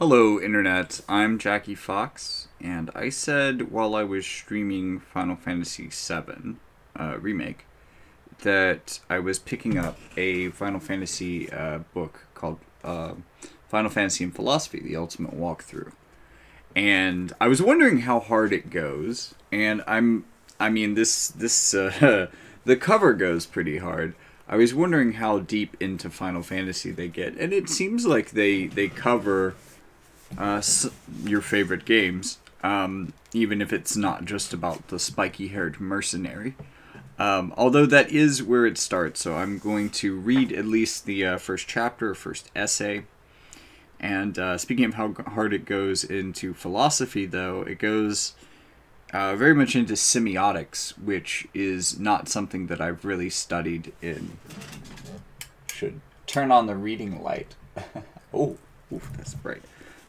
Hello, Internet. I'm Jackie Fox, and I said while I was streaming Final Fantasy VII Remake that I was picking up a Final Fantasy book called Final Fantasy and Philosophy, the Ultimate Walkthrough. And I was wondering how hard it goes, and I mean, the cover goes pretty hard. I was wondering how deep into Final Fantasy they get, and it seems like they cover your favorite games, even if it's not just about the spiky haired mercenary. Although that is where it starts, so I'm going to read at least the first chapter, first essay. And speaking of how hard it goes into philosophy, though, it goes very much into semiotics, which is not something that I've really studied in. Should turn on the reading light. Oh, oof, that's bright.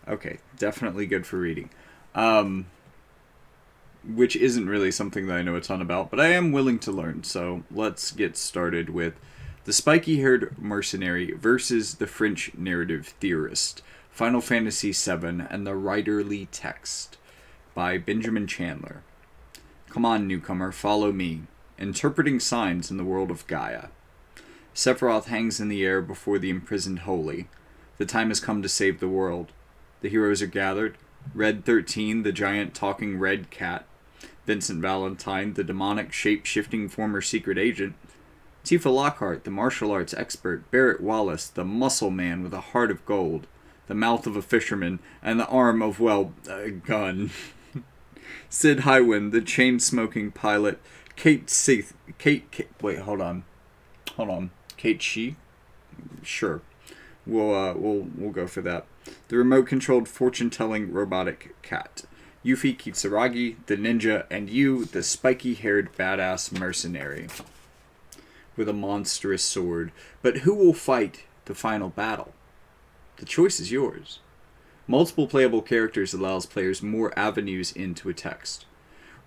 Okay, definitely good for reading. Um, which isn't really something that I know a ton about, but I am willing to learn. So let's get started with the spiky haired mercenary versus the French narrative theorist, Final Fantasy VII and the writerly text by Benjamin Chandler. Come on, newcomer, follow me. Interpreting signs in the world of Gaia. Sephiroth hangs in the air before the imprisoned holy. The time has come to save the world. The heroes are gathered. Red 13, the giant talking red cat. Vincent Valentine, the demonic shape-shifting former secret agent. Tifa Lockhart, the martial arts expert. Barrett Wallace, the muscle man with a heart of gold. The mouth of a fisherman, and the arm of, well, a gun. Sid Highwind, the chain-smoking pilot. Wait, hold on. Kate Shee? Sure. We'll go for that. The remote-controlled fortune-telling robotic cat. Yuffie Kitsuragi, the ninja, and you, the spiky-haired badass mercenary with a monstrous sword. But who will fight the final battle? The choice is yours. Multiple playable characters allows players more avenues into a text.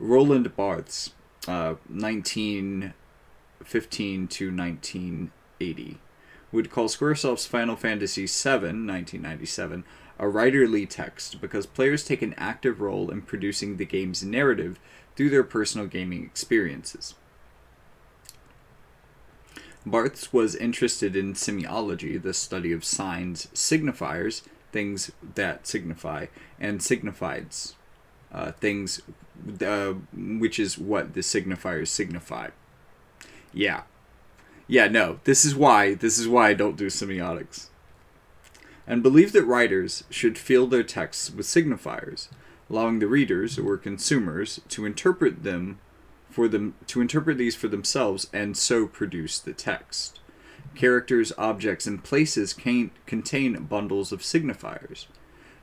Roland Barthes, 1915 to 1980, would call Squaresoft's Final Fantasy VII, 1997, a writerly text because players take an active role in producing the game's narrative through their personal gaming experiences. Barthes was interested in semiology, the study of signs, signifiers, things that signify, and signifieds, things, which is what the signifiers signify. Yeah, no, this is why I don't do semiotics. And believe that writers should fill their texts with signifiers, allowing the readers or consumers to interpret these for themselves and so produce the text. Characters, objects, and places contain bundles of signifiers.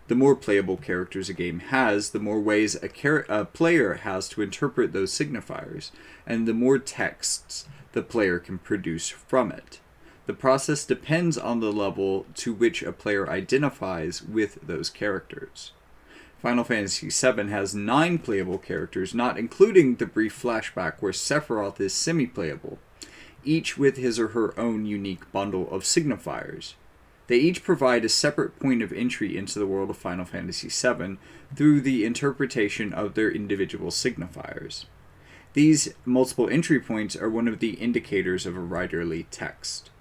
The more playable characters a game has, the more ways a player has to interpret those signifiers, and the more texts the player can produce from it. The process depends on the level to which a player identifies with those characters. Final Fantasy VII has 9 playable characters, not including the brief flashback where Sephiroth is semi-playable, each with his or her own unique bundle of signifiers. They each provide a separate point of entry into the world of Final Fantasy VII through the interpretation of their individual signifiers. These multiple entry points are one of the indicators of a writerly text.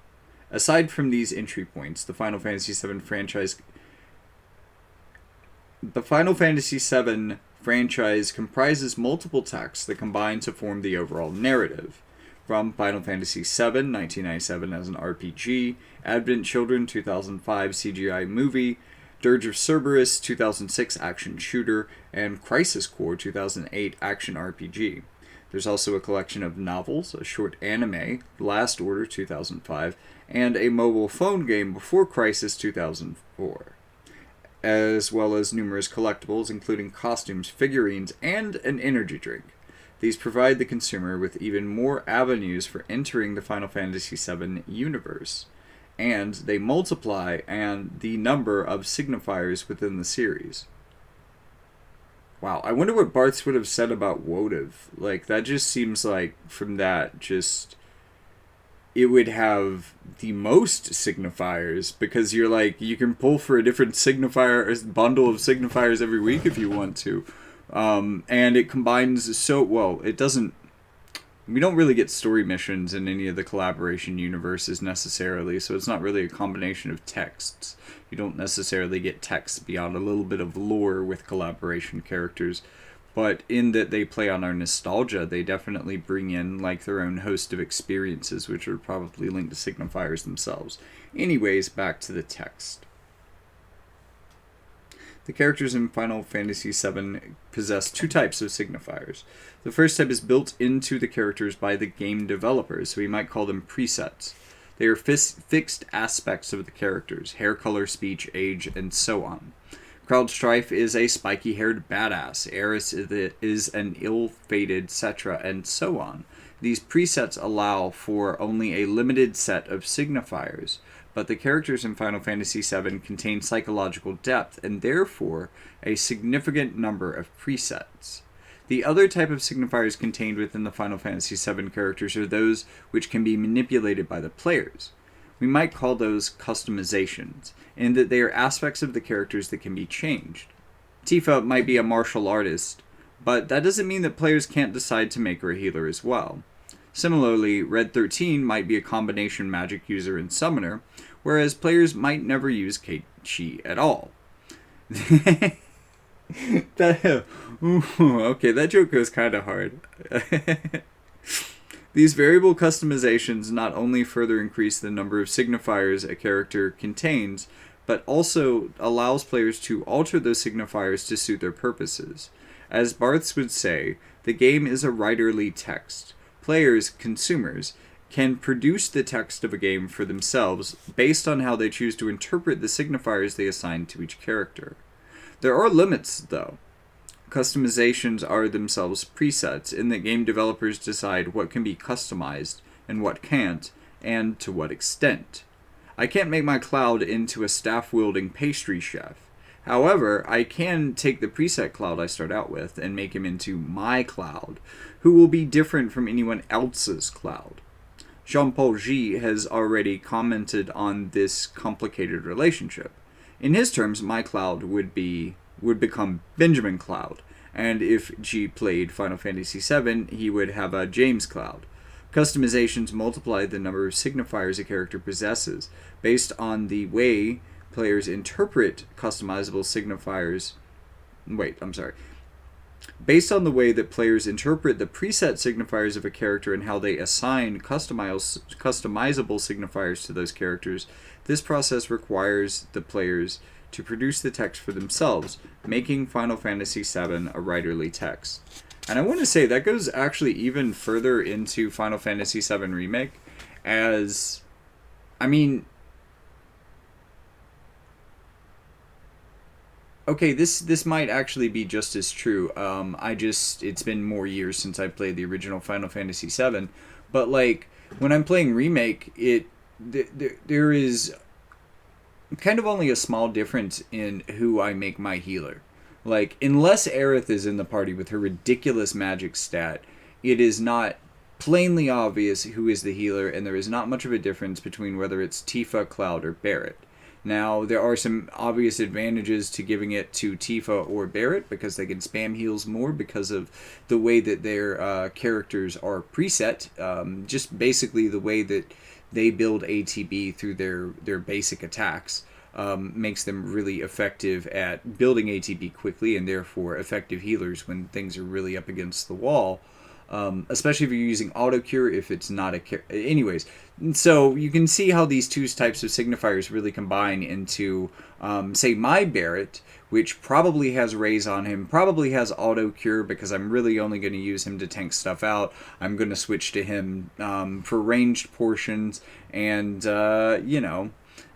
Aside from these entry points, the Final Fantasy VII franchise comprises multiple texts that combine to form the overall narrative. From Final Fantasy VII, 1997 as an RPG, Advent Children 2005 CGI movie, Dirge of Cerberus 2006 action shooter, and Crisis Core 2008 action RPG. There's also a collection of novels, a short anime, Last Order 2005, and a mobile phone game before Crisis 2004, as well as numerous collectibles including costumes, figurines, and an energy drink. These provide the consumer with even more avenues for entering the Final Fantasy VII universe, and they multiply the number of signifiers within the series. Wow, I wonder what Barthes would have said about Wotiv. Like, that just seems like, from that, just it would have the most signifiers, because you're like, you can pull for a different signifier, a bundle of signifiers every week if you want to. And it combines so well. It doesn't. We don't really get story missions in any of the collaboration universes necessarily, so it's not really a combination of texts. You don't necessarily get text beyond a little bit of lore with collaboration characters. But in that they play on our nostalgia, they definitely bring in like their own host of experiences, which are probably linked to signifiers themselves. Anyways, back to the text. The characters in Final Fantasy VII possess two types of signifiers. The first type is built into the characters by the game developers, so we might call them presets. They are fixed aspects of the characters: hair color, speech, age, and so on. Cloud Strife is a spiky-haired badass. Aerith is an ill-fated Cetra, and so on. These presets allow for only a limited set of signifiers, but the characters in Final Fantasy VII contain psychological depth, and therefore a significant number of presets. The other type of signifiers contained within the Final Fantasy VII characters are those which can be manipulated by the players. We might call those customizations, in that they are aspects of the characters that can be changed. Tifa might be a martial artist, but that doesn't mean that players can't decide to make her a healer as well. Similarly, Red 13 might be a combination magic user and summoner, whereas players might never use Keiichi at all. Okay, that joke goes kind of hard. These variable customizations not only further increase the number of signifiers a character contains, but also allows players to alter those signifiers to suit their purposes. As Barths would say, the game is a writerly text. Players, consumers, can produce the text of a game for themselves based on how they choose to interpret the signifiers they assign to each character. There are limits, though. Customizations are themselves presets, in that game developers decide what can be customized and what can't, and to what extent. I can't make my Cloud into a staff-wielding pastry chef. However, I can take the preset Cloud I start out with and make him into my Cloud, who will be different from anyone else's Cloud. Jean-Paul G has already commented on this complicated relationship. In his terms, my Cloud would become Benjamin Cloud, and if G played Final Fantasy VII, he would have a James Cloud. Customizations multiply the number of signifiers a character possesses, based on the way players interpret customizable signifiers. Based on the way that players interpret the preset signifiers of a character and how they assign customizable signifiers to those characters, this process requires the players to produce the text for themselves, making Final Fantasy VII a writerly text. And I want to say that goes actually even further into Final Fantasy VII Remake, as, I mean, okay, this might actually be just as true. It's been more years since I played the original Final Fantasy VII, but like when I'm playing Remake, there is kind of only a small difference in who I make my healer. Like, unless Aerith is in the party with her ridiculous magic stat, it is not plainly obvious who is the healer, and there is not much of a difference between whether it's Tifa, Cloud, or Barret. Now, there are some obvious advantages to giving it to Tifa or Barret, because they can spam heals more because of the way that their characters are preset. Just basically the way that they build ATB through their basic attacks makes them really effective at building ATB quickly, and therefore effective healers when things are really up against the wall. Especially if you're using auto cure, if it's not anyways. So you can see how these two types of signifiers really combine into, say, my Barret, which probably has Raise on him, probably has auto cure, because I'm really only going to use him to tank stuff out. I'm going to switch to him for ranged portions, and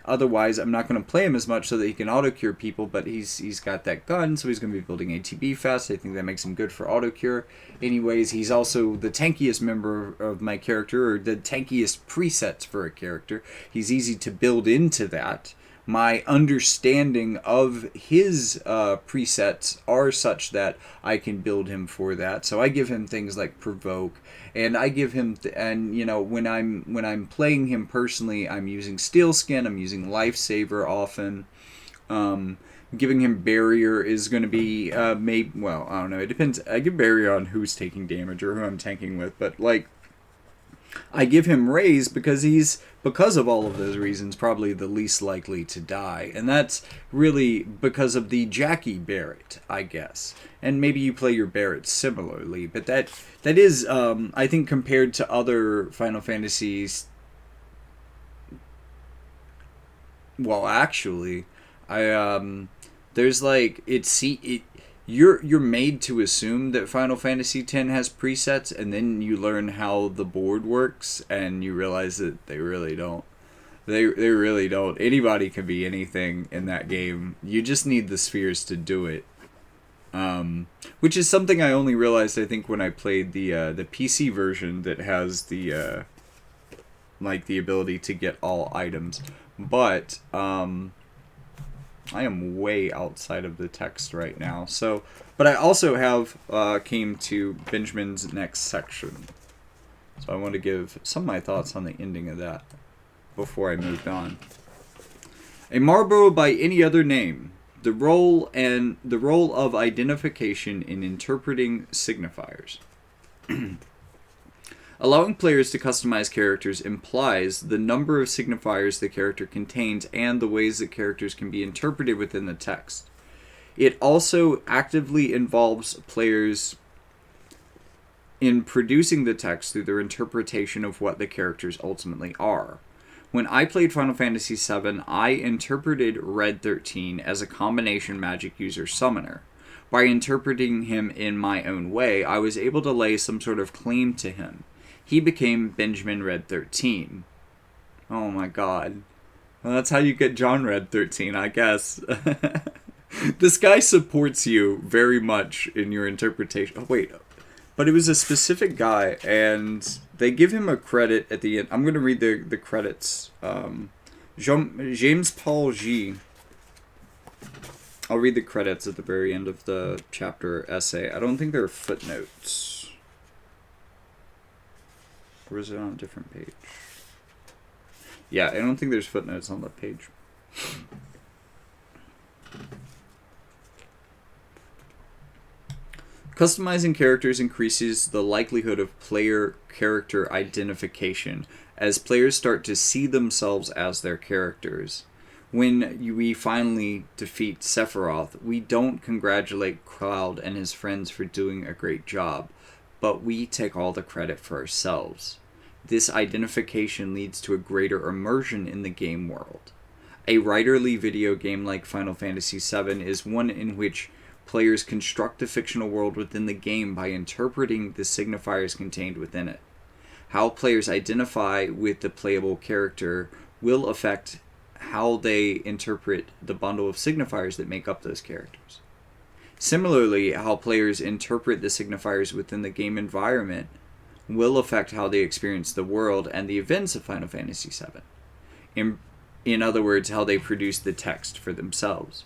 otherwise, I'm not going to play him as much so that he can auto-cure people, but he's got that gun, so he's going to be building ATB fast. I think that makes him good for auto-cure. Anyways, he's also the tankiest member of my character, or the tankiest presets for a character. He's easy to build into that. my understanding of his presets are such that I can build him for that. So I give him things like provoke, and I give him and you know, when I'm playing him personally, I'm using steel skin, I'm using lifesaver often. Giving him barrier is going to be maybe, well, I don't know, it depends. I give barrier on who's taking damage or who I'm tanking with, but like I give him raise because he's, because of all of those reasons, probably the least likely to die. And that's really because of the Jackie Barrett, I guess. And maybe you play your Barrett similarly, but that is, I think, compared to other Final Fantasies. Well, actually, there's like you're made to assume that Final Fantasy X has presets, and then you learn how the board works, and you realize that they really don't. They really don't. Anybody can be anything in that game. You just need the spheres to do it. Which is something I only realized, I think, when I played the PC version that has the like the ability to get all items. But I am way outside of the text right now. So, but I also have came to Benjamin's next section. So I want to give some of my thoughts on the ending of that before I moved on. A Marlborough by any other name. The role of identification in interpreting signifiers. Allowing players to customize characters implies the number of signifiers the character contains and the ways that characters can be interpreted within the text. It also actively involves players in producing the text through their interpretation of what the characters ultimately are. When I played Final Fantasy VII, I interpreted Red 13 as a combination magic user summoner. By interpreting him in my own way, I was able to lay some sort of claim to him. He became Benjamin Red 13. Oh my god. Well, that's how you get John Red 13, I guess. This guy supports you very much in your interpretation. Oh, wait. But it was a specific guy, and they give him a credit at the end. I'm going to read the credits. James Paul G. I'll read the credits at the very end of the chapter essay. I don't think there are footnotes. Or is it on a different page? Yeah, I don't think there's footnotes on the page. Customizing characters increases the likelihood of player character identification as players start to see themselves as their characters. When we finally defeat Sephiroth, we don't congratulate Cloud and his friends for doing a great job, but we take all the credit for ourselves. This identification leads to a greater immersion in the game world. A writerly video game like Final Fantasy VII is one in which players construct a fictional world within the game by interpreting the signifiers contained within it. How players identify with the playable character will affect how they interpret the bundle of signifiers that make up those characters. Similarly, how players interpret the signifiers within the game environment will affect how they experience the world and the events of Final Fantasy VII. In other words, how they produce the text for themselves.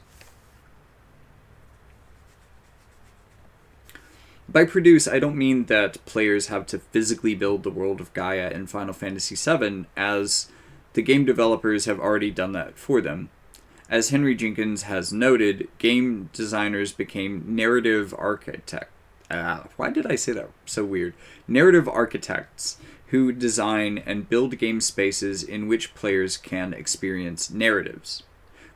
By produce, I don't mean that players have to physically build the world of Gaia in Final Fantasy VII, as the game developers have already done that for them. As Henry Jenkins has noted, game designers became narrative architects. Why did I say that so weird? Narrative architects who design and build game spaces in which players can experience narratives.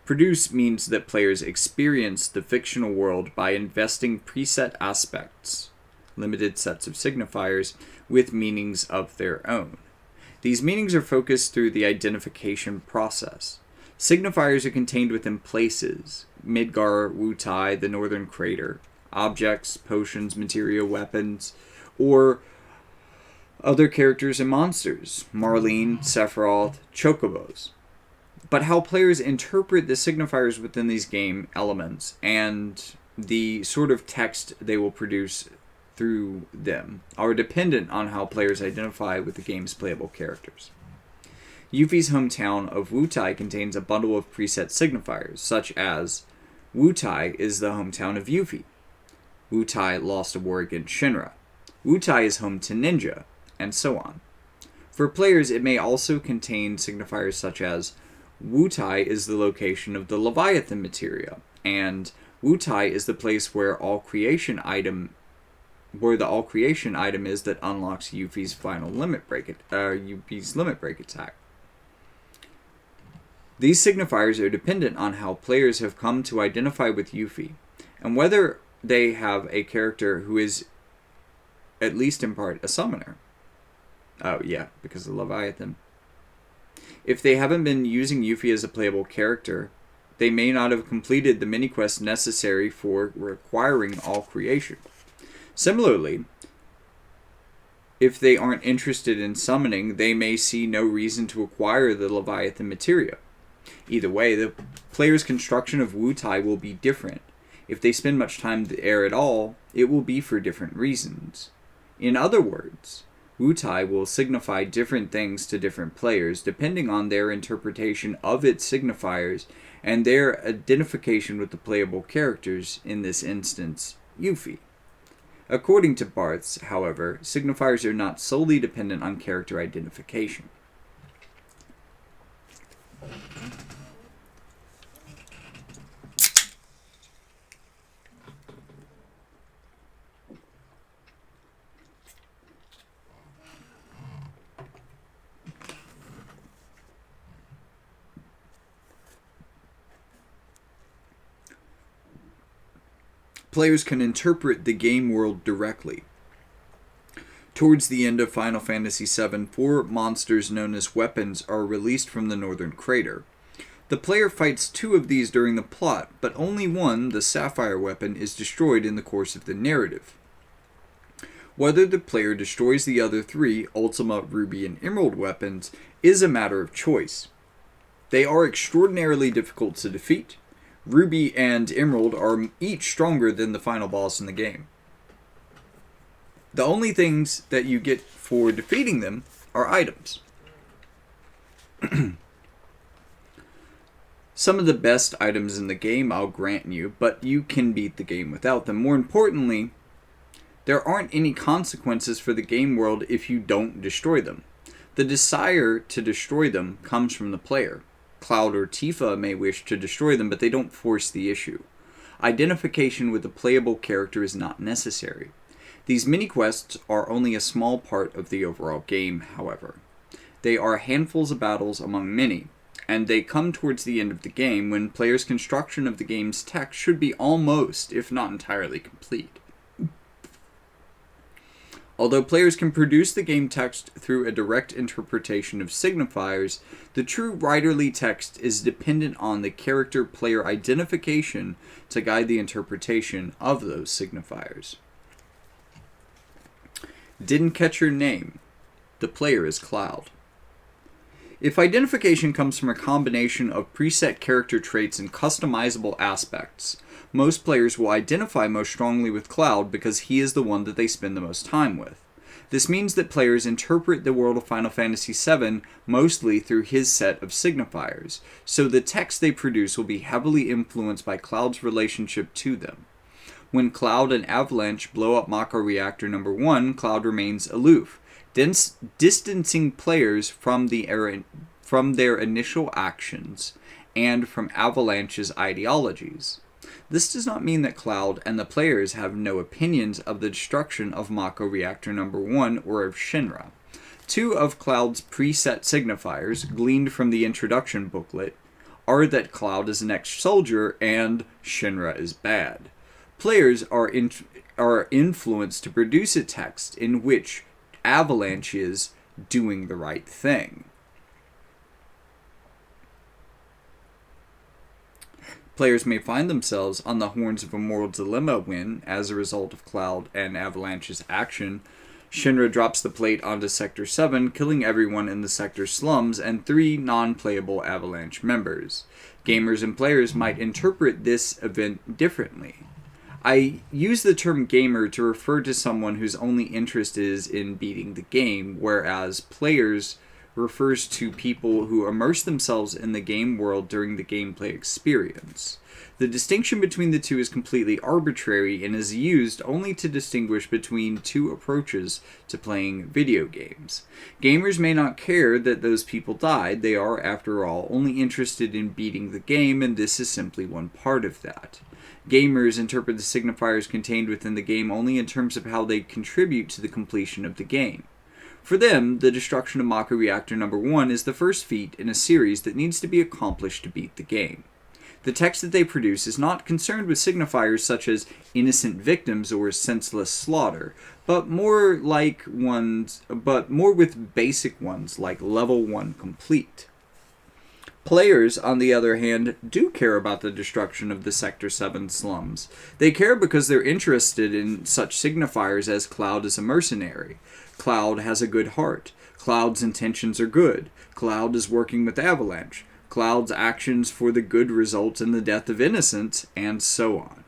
Produce means that players experience the fictional world by investing preset aspects, limited sets of signifiers, with meanings of their own. These meanings are focused through the identification process. Signifiers are contained within places, Midgar, Wutai, the Northern Crater, objects, potions, materia, weapons, or other characters and monsters, Marlene, Sephiroth, Chocobos. But how players interpret the signifiers within these game elements and the sort of text they will produce through them are dependent on how players identify with the game's playable characters. Yuffie's hometown of Wutai contains a bundle of preset signifiers, such as Wutai is the hometown of Yuffie. Wutai lost a war against Shinra. Wutai is home to Ninja, and so on. For players, it may also contain signifiers such as Wutai is the location of the Leviathan materia, and Wutai is the place where the all creation item is that unlocks Yuffie's final limit break attack. These signifiers are dependent on how players have come to identify with Yuffie, and whether they have a character who is, at least in part, a summoner. Oh yeah, because of Leviathan. If they haven't been using Yuffie as a playable character, they may not have completed the mini-quest necessary for requiring all creation. Similarly, if they aren't interested in summoning, they may see no reason to acquire the Leviathan materia. Either way, the player's construction of Wutai will be different. If they spend much time there at all, it will be for different reasons. In other words, Wutai will signify different things to different players depending on their interpretation of its signifiers and their identification with the playable characters, in this instance, Yuffie. According to Barths, however, signifiers are not solely dependent on character identification. Players can interpret the game world directly. Towards the end of Final Fantasy VII, 4 monsters known as weapons are released from the Northern Crater. The player fights 2 of these during the plot, but only one, the Sapphire weapon, is destroyed in the course of the narrative. Whether the player destroys the other 3, Ultima, Ruby, and Emerald weapons, is a matter of choice. They are extraordinarily difficult to defeat. Ruby and Emerald are each stronger than the final boss in the game. The only things that you get for defeating them are items. Some of the best items in the game, I'll grant you, but you can beat the game without them. More importantly, there aren't any consequences for the game world if you don't destroy them. The desire to destroy them comes from the player. Cloud or Tifa may wish to destroy them, but they don't force the issue. Identification with a playable character is not necessary. These mini-quests are only a small part of the overall game, however. They are handfuls of battles among many, and they come towards the end of the game when players' construction of the game's text should be almost, if not entirely, complete. Although players can produce the game text through a direct interpretation of signifiers, the true writerly text is dependent on the character-player identification to guide the interpretation of those signifiers. Didn't catch your name. The player is Cloud. If identification comes from a combination of preset character traits and customizable aspects, most players will identify most strongly with Cloud because he is the one that they spend the most time with. This means that players interpret the world of Final Fantasy VII mostly through his set of signifiers, so the text they produce will be heavily influenced by Cloud's relationship to them. When Cloud and Avalanche blow up Mako Reactor No. 1, Cloud remains aloof, distancing players from their initial actions and from Avalanche's ideologies. This does not mean that Cloud and the players have no opinions of the destruction of Mako Reactor No. 1 or of Shinra. 2 of Cloud's preset signifiers, gleaned from the introduction booklet, are that Cloud is an ex-soldier and Shinra is bad. Players are influenced to produce a text in which Avalanche is doing the right thing. Players may find themselves on the horns of a moral dilemma when, as a result of Cloud and Avalanche's action, Shinra drops the plate onto Sector 7, killing everyone in the sector slums and 3 non-playable Avalanche members. Gamers and players might interpret this event differently. I use the term gamer to refer to someone whose only interest is in beating the game, whereas players refers to people who immerse themselves in the game world during the gameplay experience. The distinction between the two is completely arbitrary and is used only to distinguish between two approaches to playing video games. Gamers may not care that those people died. They are, after all, only interested in beating the game, and this is simply one part of that. Gamers interpret the signifiers contained within the game only in terms of how they contribute to the completion of the game. For them, the destruction of Mako Reactor Number 1 is the first feat in a series that needs to be accomplished to beat the game. The text that they produce is not concerned with signifiers such as innocent victims or senseless slaughter, but more with basic ones like level 1 complete. Players, on the other hand, do care about the destruction of the Sector 7 slums. They care because they're interested in such signifiers as Cloud is a mercenary, Cloud has a good heart, Cloud's intentions are good, Cloud is working with Avalanche, Cloud's actions for the good result in the death of innocents, and so on.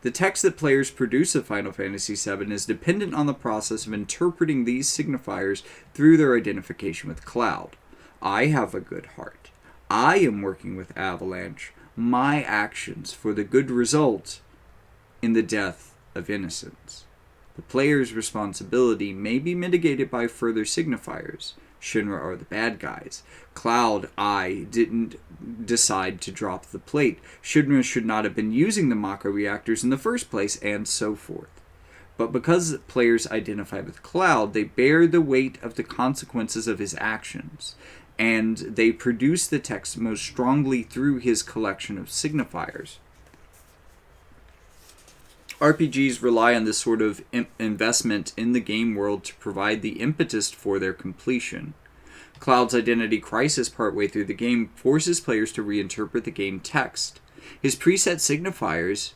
The text that players produce of Final Fantasy VII is dependent on the process of interpreting these signifiers through their identification with Cloud. I have a good heart. I am working with Avalanche. My actions for the good result in the death of innocents. The player's responsibility may be mitigated by further signifiers. Shinra are the bad guys. Cloud, I didn't decide to drop the plate. Shinra should not have been using the Mako reactors in the first place, and so forth. But because players identify with Cloud, they bear the weight of the consequences of his actions, and they produce the text most strongly through his collection of signifiers. RPGs rely on this sort of investment in the game world to provide the impetus for their completion. Cloud's identity crisis partway through the game forces players to reinterpret the game text. His preset signifiers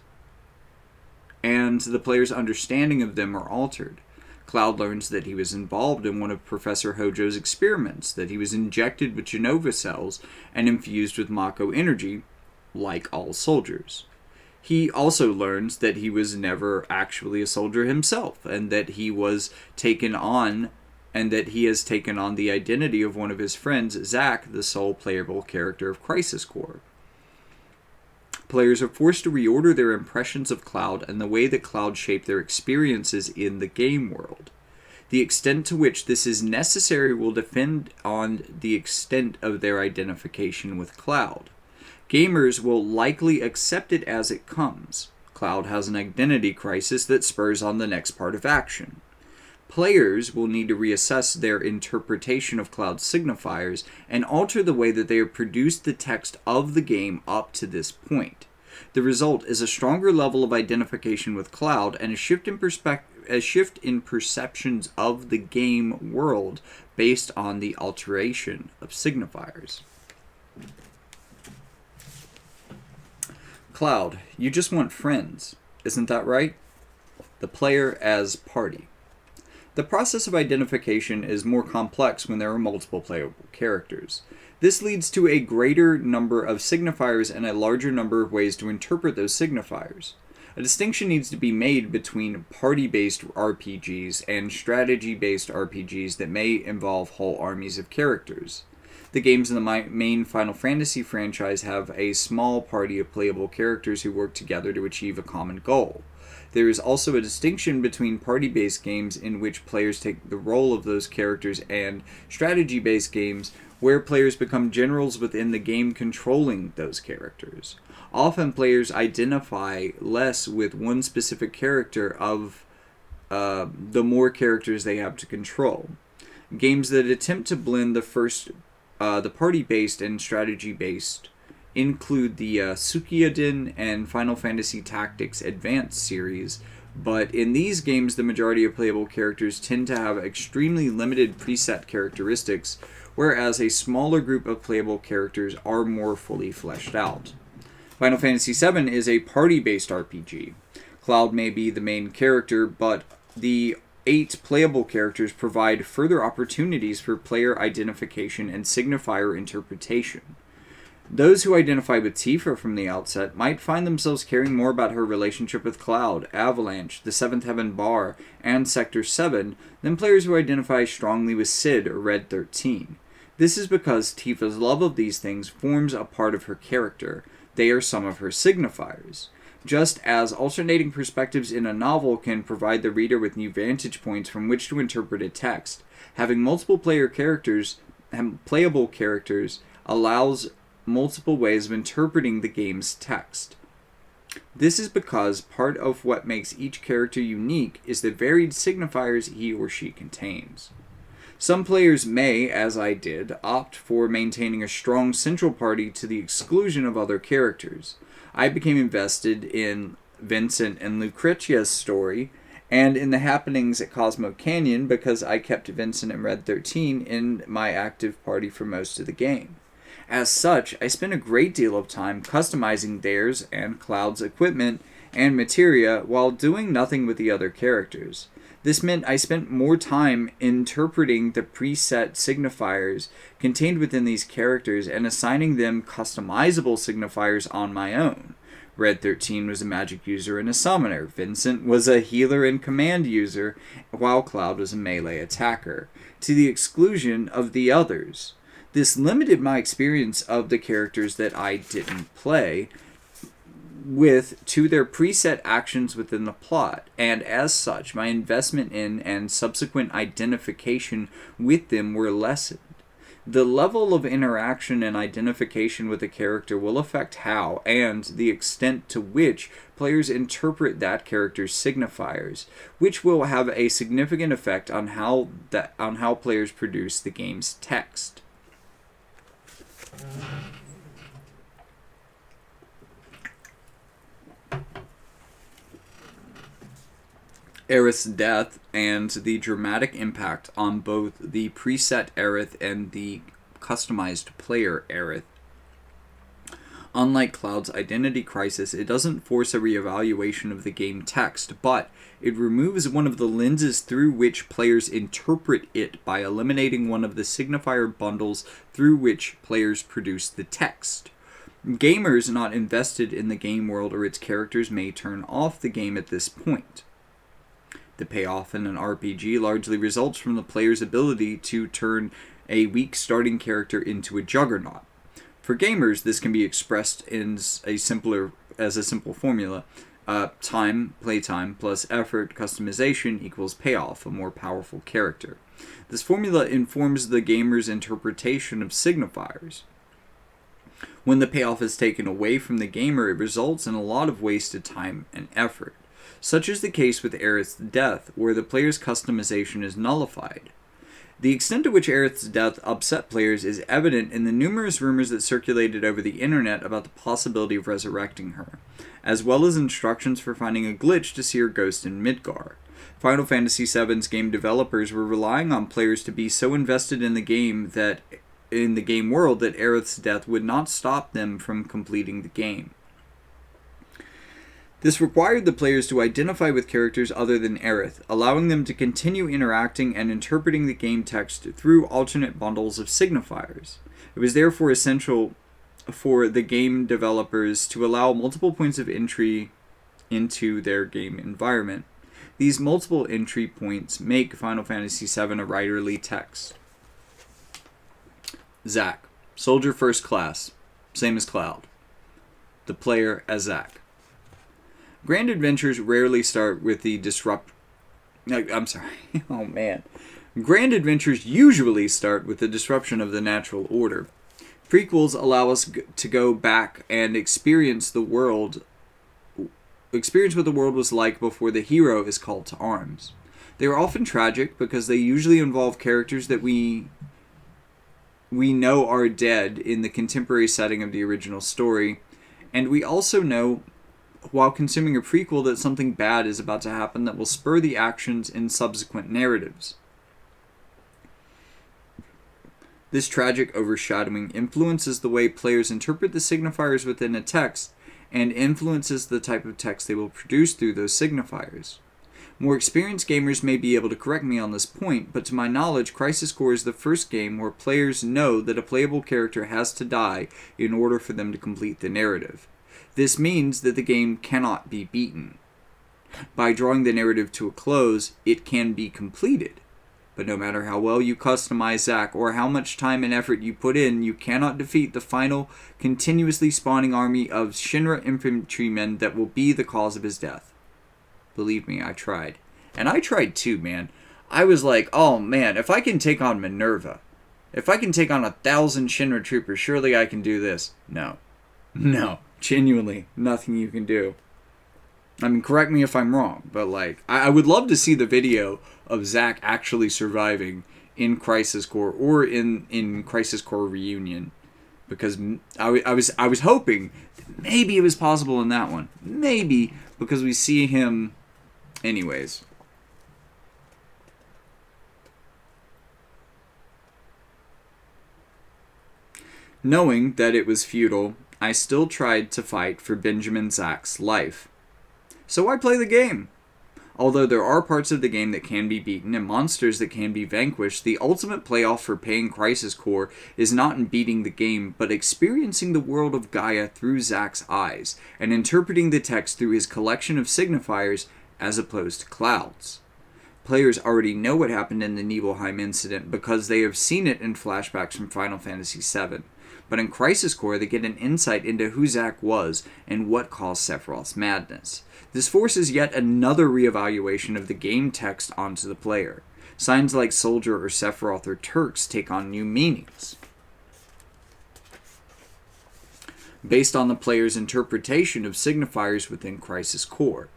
and the player's understanding of them are altered. Cloud learns that he was involved in one of Professor Hojo's experiments, that he was injected with Genova cells and infused with Mako energy, like all soldiers. He also learns that he was never actually a soldier himself, and that he has taken on the identity of one of his friends, Zack, the sole playable character of Crisis Core. Players are forced to reorder their impressions of Cloud and the way that Cloud shaped their experiences in the game world. The extent to which this is necessary will depend on the extent of their identification with Cloud. Gamers will likely accept it as it comes. Cloud has an identity crisis that spurs on the next part of action. Players will need to reassess their interpretation of Cloud's signifiers and alter the way that they have produced the text of the game up to this point. The result is a stronger level of identification with Cloud and a shift in perceptions of the game world based on the alteration of signifiers. Cloud, you just want friends, isn't that right? The player as party. The process of identification is more complex when there are multiple playable characters. This leads to a greater number of signifiers and a larger number of ways to interpret those signifiers. A distinction needs to be made between party-based RPGs and strategy-based RPGs that may involve whole armies of characters. The games in the main Final Fantasy franchise have a small party of playable characters who work together to achieve a common goal. There is also a distinction between party-based games in which players take the role of those characters and strategy-based games where players become generals within the game controlling those characters. Often players identify less with one specific character of the more characters they have to control. Games that attempt to blend the party-based and strategy-based include the Suikoden and Final Fantasy Tactics Advanced series, but in these games the majority of playable characters tend to have extremely limited preset characteristics, whereas a smaller group of playable characters are more fully fleshed out. Final Fantasy VII is a party-based RPG. Cloud may be the main character, but the 8 playable characters provide further opportunities for player identification and signifier interpretation. Those who identify with Tifa from the outset might find themselves caring more about her relationship with Cloud, Avalanche, the Seventh Heaven Bar, and Sector 7 than players who identify strongly with Cid or Red 13. This is because Tifa's love of these things forms a part of her character. They are some of her signifiers. Just as alternating perspectives in a novel can provide the reader with new vantage points from which to interpret a text, having multiple playable characters allows multiple ways of interpreting the game's text. This is because part of what makes each character unique is the varied signifiers he or she contains. Some players may, as I did, opt for maintaining a strong central party to the exclusion of other characters. I became invested in Vincent and Lucretia's story, and in the happenings at Cosmo Canyon because I kept Vincent and Red 13 in my active party for most of the game. As such, I spent a great deal of time customizing theirs and Cloud's equipment and materia while doing nothing with the other characters. This meant I spent more time interpreting the preset signifiers contained within these characters and assigning them customizable signifiers on my own. Red 13 was a magic user and a summoner. Vincent was a healer and command user, while Cloud was a melee attacker, to the exclusion of the others. This limited my experience of the characters that I didn't play with to their preset actions within the plot, and as such, my investment in and subsequent identification with them were lessened. The level of interaction and identification with a character will affect how and the extent to which players interpret that character's signifiers, which will have a significant effect on how players produce the game's text. Aerith's death and the dramatic impact on both the preset Aerith and the customized player Aerith. Unlike Cloud's identity crisis, it doesn't force a reevaluation of the game text, but it removes one of the lenses through which players interpret it by eliminating one of the signifier bundles through which players produce the text. Gamers not invested in the game world or its characters may turn off the game at this point. The payoff in an RPG largely results from the player's ability to turn a weak starting character into a juggernaut. For gamers, this can be expressed in a simple formula. Playtime plus effort customization equals payoff, a more powerful character. This formula informs the gamer's interpretation of signifiers. When the payoff is taken away from the gamer, it results in a lot of wasted time and effort. Such is the case with Aerith's death, where the player's customization is nullified. The extent to which Aerith's death upset players is evident in the numerous rumors that circulated over the internet about the possibility of resurrecting her, as well as instructions for finding a glitch to see her ghost in Midgar. Final Fantasy VII's game developers were relying on players to be so invested in the game world that Aerith's death would not stop them from completing the game. This required the players to identify with characters other than Aerith, allowing them to continue interacting and interpreting the game text through alternate bundles of signifiers. It was therefore essential for the game developers to allow multiple points of entry into their game environment. These multiple entry points make Final Fantasy VII a writerly text. Zack, Soldier First Class, same as Cloud. The player as Zack. Grand adventures rarely start with the Grand adventures usually start with the disruption of the natural order. Prequels allow us to go back and experience what the world was like before the hero is called to arms. They are often tragic because they usually involve characters that we know are dead in the contemporary setting of the original story, and we also know while consuming a prequel that something bad is about to happen that will spur the actions in subsequent narratives. This tragic overshadowing influences the way players interpret the signifiers within a text and influences the type of text they will produce through those signifiers. More experienced gamers may be able to correct me on this point, but to my knowledge, Crisis Core is the first game where players know that a playable character has to die in order for them to complete the narrative. This means that the game cannot be beaten. By drawing the narrative to a close, it can be completed. But no matter how well you customize Zack or how much time and effort you put in, you cannot defeat the final, continuously spawning army of Shinra infantrymen that will be the cause of his death. Believe me, I tried. And I tried too, man. I was like, oh man, if I can take on Minerva, if I can take on 1,000 Shinra troopers, surely I can do this. No. No. Genuinely, nothing you can do. I mean, correct me if I'm wrong, but like, I would love to see the video of Zack actually surviving in Crisis Core or in Crisis Core Reunion, because I was hoping that maybe it was possible in that one, maybe because we see him, anyways. Knowing that it was futile, I still tried to fight for Benjamin Zack's life. So I play the game. Although there are parts of the game that can be beaten and monsters that can be vanquished, the ultimate playoff for playing Crisis Core is not in beating the game, but experiencing the world of Gaia through Zack's eyes, and interpreting the text through his collection of signifiers as opposed to Cloud's. Players already know what happened in the Nibelheim incident because they have seen it in flashbacks from Final Fantasy VII. But in Crisis Core, they get an insight into who Zack was and what caused Sephiroth's madness. This forces yet another reevaluation of the game text onto the player. Signs like Soldier or Sephiroth or Turks take on new meanings, based on the player's interpretation of signifiers within Crisis Core.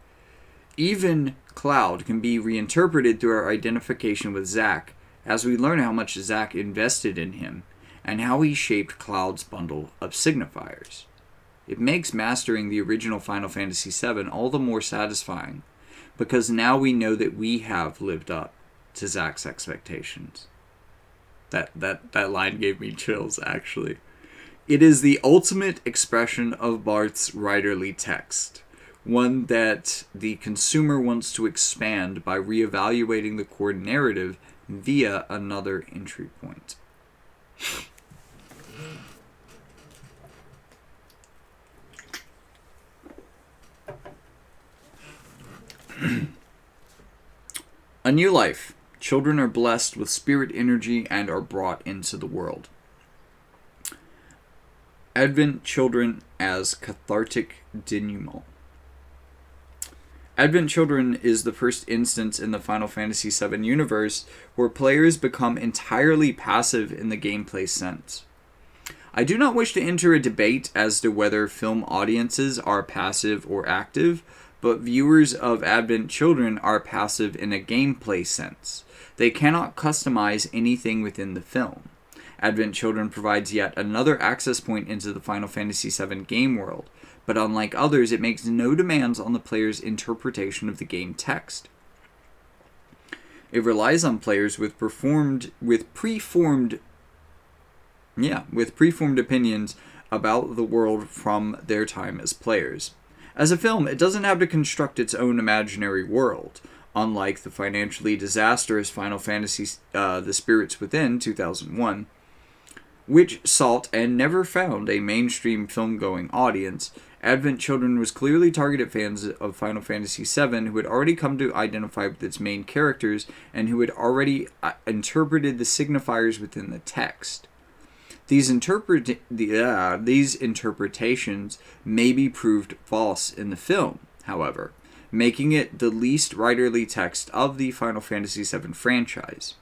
Even Cloud can be reinterpreted through our identification with Zack, as we learn how much Zack invested in him, and how he shaped Cloud's bundle of signifiers. It makes mastering the original Final Fantasy VII all the more satisfying, because now we know that we have lived up to Zack's expectations. That line gave me chills, actually. It is the ultimate expression of Barth's writerly text, one that the consumer wants to expand by reevaluating the core narrative via another entry point. A new life. Children are blessed with spirit energy and are brought into the world. Advent Children as cathartic denouement. Advent Children is the first instance in the Final Fantasy VII universe where players become entirely passive in the gameplay sense. I do not wish to enter a debate as to whether film audiences are passive or active, but viewers of Advent Children are passive in a gameplay sense. They cannot customize anything within the film. Advent Children provides yet another access point into the Final Fantasy VII game world, but unlike others, it makes no demands on the player's interpretation of the game text. It relies on players with preformed opinions about the world from their time as players. As a film, it doesn't have to construct its own imaginary world, unlike the financially disastrous Final Fantasy The Spirits Within 2001, which sought and never found a mainstream film-going audience. Advent Children was clearly targeted fans of Final Fantasy VII who had already come to identify with its main characters and who had already interpreted the signifiers within the text. These interpretations may be proved false in the film, however, making it the least writerly text of the Final Fantasy VII franchise.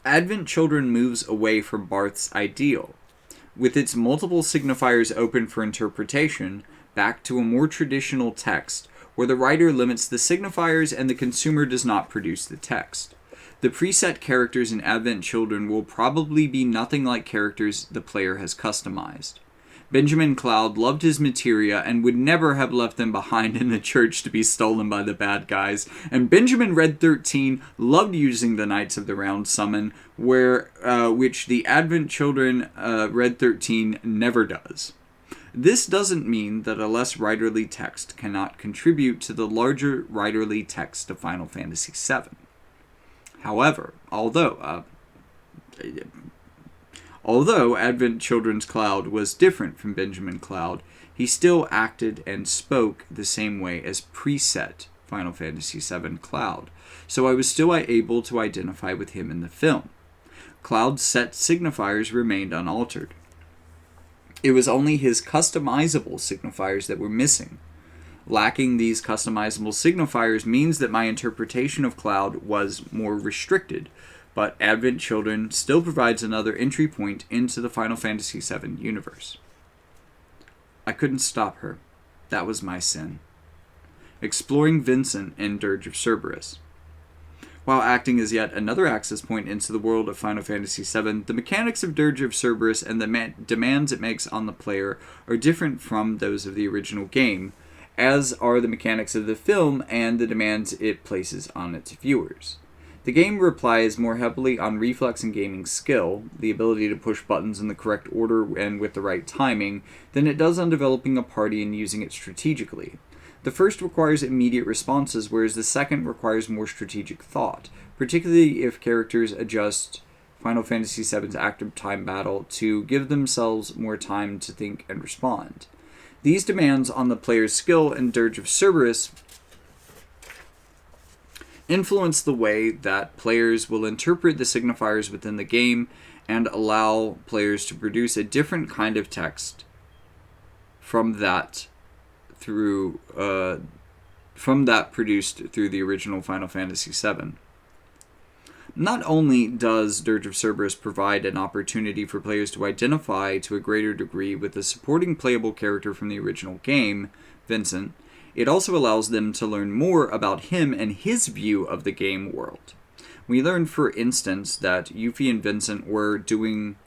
Advent Children moves away from Barth's ideal, with its multiple signifiers open for interpretation, back to a more traditional text, where the writer limits the signifiers and the consumer does not produce the text. The preset characters in Advent Children will probably be nothing like characters the player has customized. Benjamin Cloud loved his materia and would never have left them behind in the church to be stolen by the bad guys, and Benjamin Red 13 loved using the Knights of the Round summon, which the Advent Children Red 13 never does. This doesn't mean that a less writerly text cannot contribute to the larger writerly text of Final Fantasy VII. However, although Advent Children's Cloud was different from Benjamin Cloud, he still acted and spoke the same way as preset Final Fantasy VII Cloud, so I was still able to identify with him in the film. Cloud's set signifiers remained unaltered. It was only his customizable signifiers that were missing. Lacking these customizable signifiers means that my interpretation of Cloud was more restricted, but Advent Children still provides another entry point into the Final Fantasy VII universe. I couldn't stop her. That was my sin. Exploring Vincent in Dirge of Cerberus. While acting as yet another access point into the world of Final Fantasy VII, the mechanics of Dirge of Cerberus and the demands it makes on the player are different from those of the original game, as are the mechanics of the film and the demands it places on its viewers. The game relies more heavily on reflex and gaming skill, the ability to push buttons in the correct order and with the right timing, than it does on developing a party and using it strategically. The first requires immediate responses, whereas the second requires more strategic thought, particularly if characters adjust Final Fantasy VII's active time battle to give themselves more time to think and respond. These demands on the player's skill in Dirge of Cerberus influence the way that players will interpret the signifiers within the game and allow players to produce a different kind of text from that produced through the original Final Fantasy VII. Not only does Dirge of Cerberus provide an opportunity for players to identify to a greater degree with the supporting playable character from the original game, Vincent, it also allows them to learn more about him and his view of the game world. We learn, for instance, that Yuffie and Vincent were doing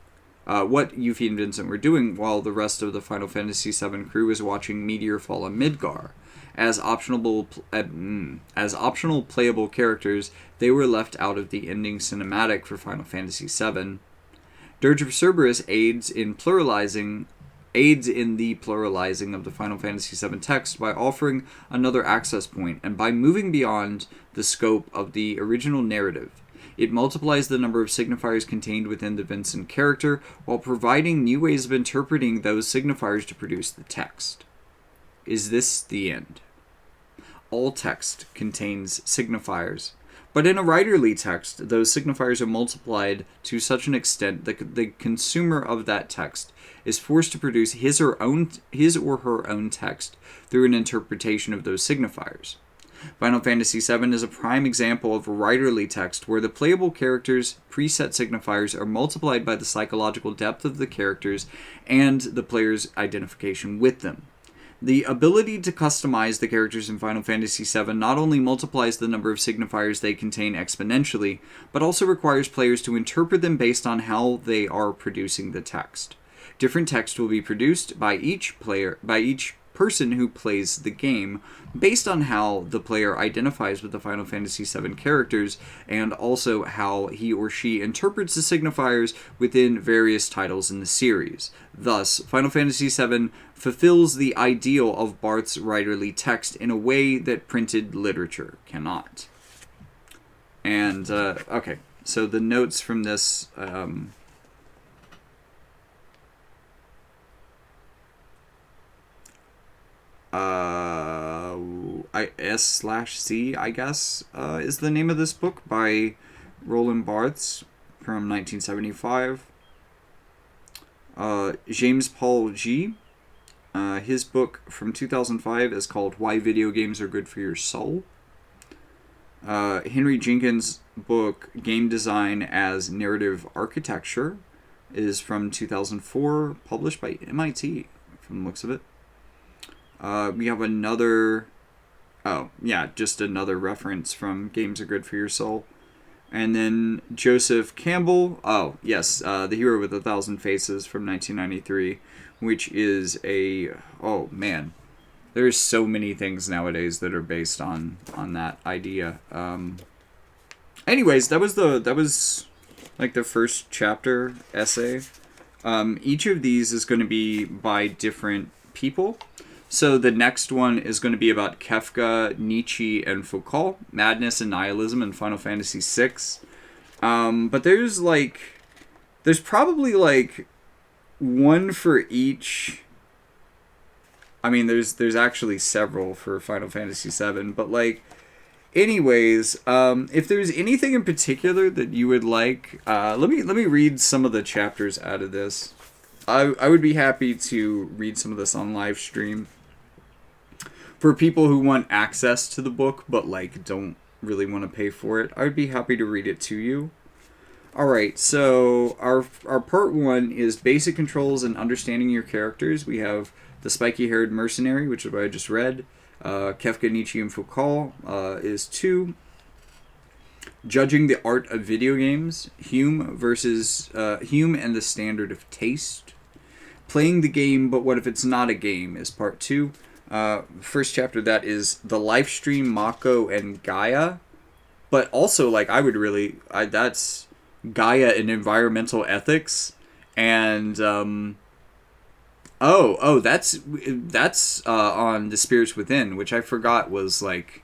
what Yuffie and Vincent were doing while the rest of the Final Fantasy VII crew was watching Meteor fall on Midgar. As optional playable characters, they were left out of the ending cinematic for Final Fantasy VII. Dirge of Cerberus aids in the pluralizing of the Final Fantasy VII text by offering another access point and by moving beyond the scope of the original narrative. It multiplies the number of signifiers contained within the Vincent character while providing new ways of interpreting those signifiers to produce the text. Is this the end? All text contains signifiers, but in a writerly text, those signifiers are multiplied to such an extent that the consumer of that text is forced to produce his or her own text through an interpretation of those signifiers. Final Fantasy VII is a prime example of a writerly text where the playable characters' preset signifiers are multiplied by the psychological depth of the characters and the player's identification with them. The ability to customize the characters in Final Fantasy VII not only multiplies the number of signifiers they contain exponentially, but also requires players to interpret them based on how they are producing the text. Different text will be produced by each person who plays the game, based on how the player identifies with the Final Fantasy VII characters, and also how he or she interprets the signifiers within various titles in the series. Thus, Final Fantasy VII fulfills the ideal of Barth's writerly text in a way that printed literature cannot. And, okay, so the notes from this... S/C, I guess, is the name of this book by Roland Barthes from 1975. James Paul G. His book from 2005 is called Why Video Games Are Good for Your Soul. Henry Jenkins' book Game Design as Narrative Architecture is from 2004, published by MIT, from the looks of it. We have another... just another reference from Games Are Good for Your Soul. And then Joseph Campbell. Oh, yes, The Hero with a Thousand Faces from 1993, which is a... Oh, man. There's so many things nowadays that are based on that idea. Anyways, that was like the first chapter essay. Each of these is going to be by different people. So the next one is going to be about Kafka, Nietzsche, and Foucault, Madness and Nihilism in Final Fantasy VI. But there's probably like one for each I mean, there's actually several for Final Fantasy VII, but like, anyways, if there's anything in particular that you would like, let me read some of the chapters out of this. I would be happy to read some of this on live stream for people who want access to the book but like don't really want to pay for it. I would be happy to read it to you. All right, so our part one is basic controls and understanding your characters. We have the spiky-haired mercenary, which is what I just read. Kefka, Nietzsche, and Foucault is 2. Judging the art of video games. Hume versus Hume and the standard of taste. Playing the game, but what if it's not a game is part 2. First chapter that is the live stream, Mako, and Gaia. But also, like, that's Gaia and environmental ethics. And that's on The Spirits Within, which I forgot was like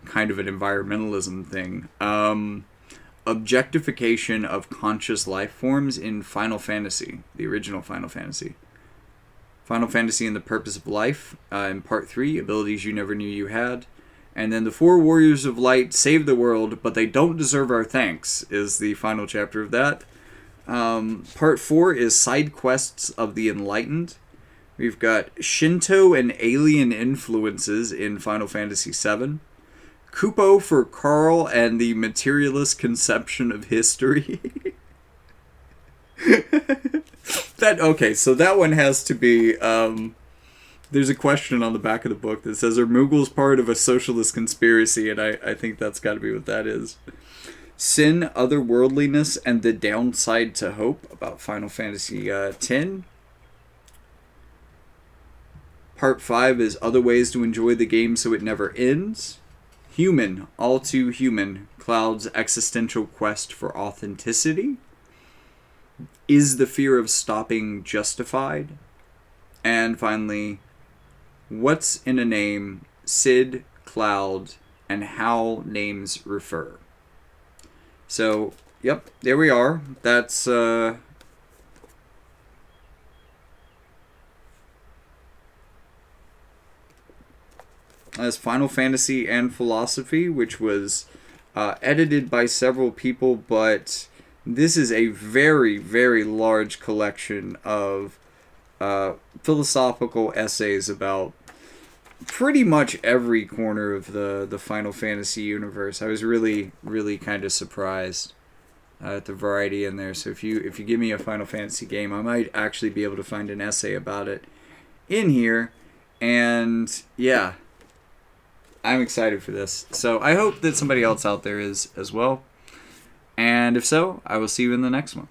kind of an environmentalism thing. Objectification of conscious life forms in Final Fantasy, the original Final Fantasy. Final Fantasy and the Purpose of Life in part 3, abilities you never knew you had. And then the 4 Warriors of Light save the world, but they don't deserve our thanks, is the final chapter of that. Part 4 is Side Quests of the Enlightened. We've got Shinto and alien influences in Final Fantasy VII. Kupo for Carl and the materialist conception of history. So that one has to be... there's a question on the back of the book that says, are Moogles part of a socialist conspiracy? And I think that's got to be what that is. Sin, Otherworldliness, and the Downside to Hope, about Final Fantasy X. Part 5 is Other Ways to Enjoy the Game So It Never Ends. Human, All Too Human, Cloud's existential quest for authenticity. Is the fear of stopping justified? And finally, What's in a Name, Cid, Cloud, and How Names Refer. So, yep, there we are. That's, as Final Fantasy and Philosophy, which was edited by several people, but this is a very, very large collection of philosophical essays about pretty much every corner of the Final Fantasy universe. I was really, really kind of surprised at the variety in there. So if you give me a Final Fantasy game, I might actually be able to find an essay about it in here. And yeah, I'm excited for this. So I hope that somebody else out there is as well. And if so, I will see you in the next one.